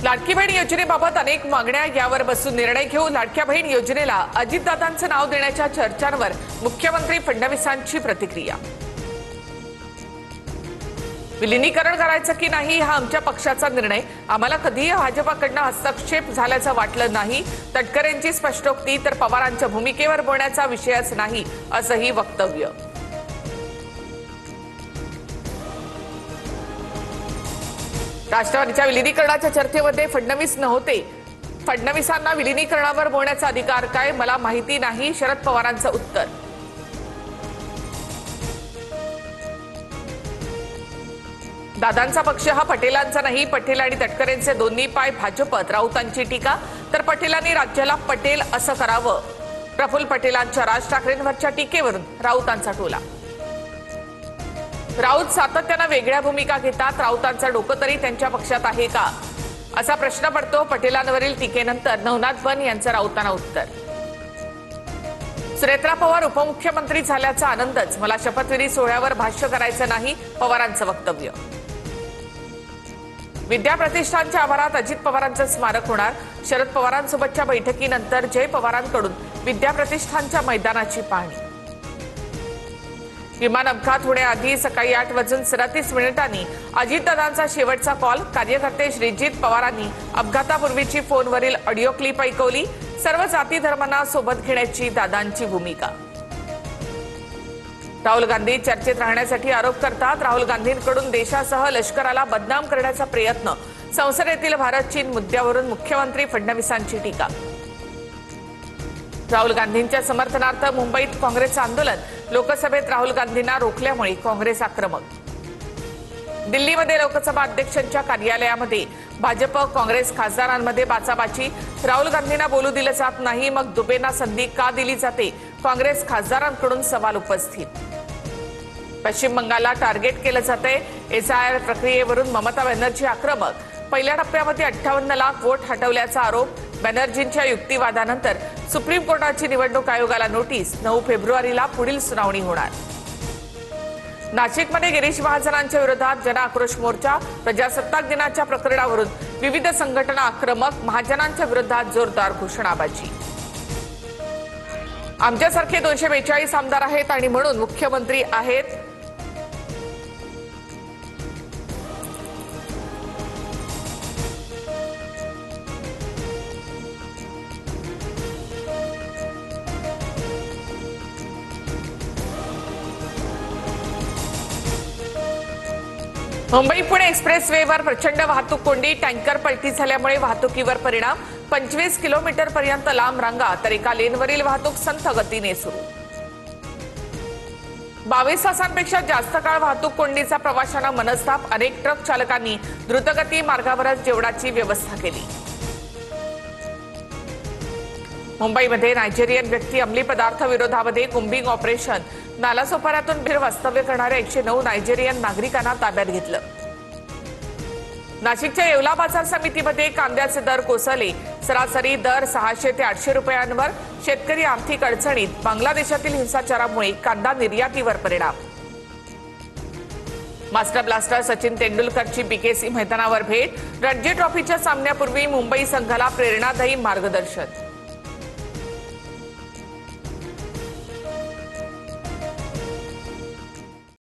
लाडकी बहीण योजनेबाबत अनेक मागण्या यावर बसून निर्णय घेऊ। लाडक्या बहीण योजनेला अजितदादांचं नाव देण्याच्या चर्चांवर मुख्यमंत्री फडणवीसांची प्रतिक्रिया। विलीनीकरण करायचं की नाही हा आमच्या पक्षाचा निर्णय, आम्हाला कधीही भाजपाकडून हस्तक्षेप झाल्याचं वाटलं नाही। तटकरेंची स्पष्टोक्ती तर पवारांच्या भूमिकेवर बोलण्याचा विषयच नाही असंही वक्तव्य। राष्ट्रवादीच्या विलीनीकरणाच्या चर्चेमध्ये फडणवीस नव्हते। फडणवीसांना विलीनीकरणावर बोलण्याचा अधिकार काय मला माहिती नाही, शरद पवारांचं उत्तर। दादांचा पक्ष हा पटेलांचा नाही, पटेल आणि तटकरेंचे दोन्ही पाय भाजपत। राऊतांची टीका तर पटेलांनी राज्याला पटेल असं करावं। प्रफुल्ल पटेलांच्या राज ठाकरेंवरच्या टीकेवरून राऊतांचा टोला। राऊत सातत्यानं वेगळ्या भूमिका घेतात, राऊतांचं डोकं तरी त्यांच्या पक्षात आहे का असा प्रश्न पडतो। पटेलांवरील टीकेनंतर नवनाथ बन यांचं राऊतांना उत्तर। सुनेत्रा पवार उपमुख्यमंत्री झाल्याचा आनंदच, मला शपथविधी सोहळ्यावर भाष्य करायचं नाही, पवारांचं वक्तव्य। विद्या प्रतिष्ठानच्या आवारात अजित पवारांचं स्मारक होणार। शरद पवारांसोबतच्या बैठकीनंतर जय पवारांकडून विद्या प्रतिष्ठानच्या मैदानाची पाहणी। विमान अपघात होण्याआधी सकाळी 8:37 अजितदादांचा शेवटचा कॉल। कार्यकर्ते श्रीजित पवारांनी अपघातापूर्वीची फोनवरील ऑडिओ क्लिप ऐकवली। सर्व जाती धर्मांना सोबत घेण्याची दादांची भूमिका। राहुल गांधी चर्चेत राहण्यासाठी आरोप करतात। राहुल गांधींकडून देशासह लष्कराला बदनाम करण्याचा प्रयत्न। संसदेतील भारत चीन मुद्द्यावरून मुख्यमंत्री फडणवीसांची टीका। राहुल गांधींच्या समर्थनार्थ मुंबईत काँग्रेसचं आंदोलन। लोकसभेत राहुल गांधींना रोखल्यामुळे काँग्रेस आक्रमक। दिल्लीमध्ये लोकसभा अध्यक्षांच्या कार्यालयामध्ये भाजप काँग्रेस खासदारांमध्ये बाचाबाची। राहुल गांधींना बोलू दिलं जात नाही, मग दुबेंना संधी का दिली जाते, काँग्रेस खासदारांकडून सवाल उपस्थित। पश्चिम बंगालला टार्गेट केलं जातंय। एसआयआर प्रक्रियेवरून ममता बॅनर्जी आक्रमक। पहिल्या टप्प्यामध्ये 58 लाख वोट हटवल्याचा आरोप। बॅनर्जींच्या युक्तिवादानंतर सुप्रीम कोर्टाची निवडणूक आयोगाला नोटीस। 9 फेब्रुवारीला पुढील सुनावणी होणार। नाशिकमध्ये गिरीश महाजनांच्या विरोधात जनआक्रोश मोर्चा। प्रजासत्ताक दिनाच्या प्रकरणावरून विविध संघटना आक्रमक। महाजनांच्या विरोधात जोरदार घोषणाबाजी। आमच्यासारखे 242 आमदार आहेत आणि म्हणून मुख्यमंत्री आहेत। मुंबई पुणे एक्सप्रेसवेवर प्रचंड वाहतूक कोंडी। टँकर पलटी झाल्यामुळे वाहतुकीवर परिणाम। 25 किलोमीटरपर्यंत लांब रांगा, तर एका लेनवरील वाहतूक संथ गतीने सुरू। 22 तासांपेक्षा जास्त काळ वाहतूक कोंडीचा प्रवाशांना मनस्ताप। अनेक ट्रक चालकांनी द्रुतगती मार्गावरच जेवणाची व्यवस्था केली। मुंबईमध्ये नायजेरियन व्यक्ती अंमली पदार्थ विरोधामध्ये कुंबिंग ऑपरेशन। नालासोपाऱ्यातून बाहेर वास्तव्य करणाऱ्या 109 नायजेरियन नागरिकांना ताब्यात घेतलं। नाशिकच्या येवला बाजार समितीमध्ये कांद्याचे दर कोसळले। सरासरी दर 600 ते 800 रुपयांवर। शेतकरी आर्थिक अडचणीत। बांगलादेशातील हिंसाचारामुळे कांदा निर्यातीवर परिणाम। मास्टर ब्लास्टर सचिन तेंडुलकरची बीकेसी मैदानावर भेट। रणजी ट्रॉफीच्या सामन्यापूर्वी मुंबई संघाला प्रेरणादायी मार्गदर्शन।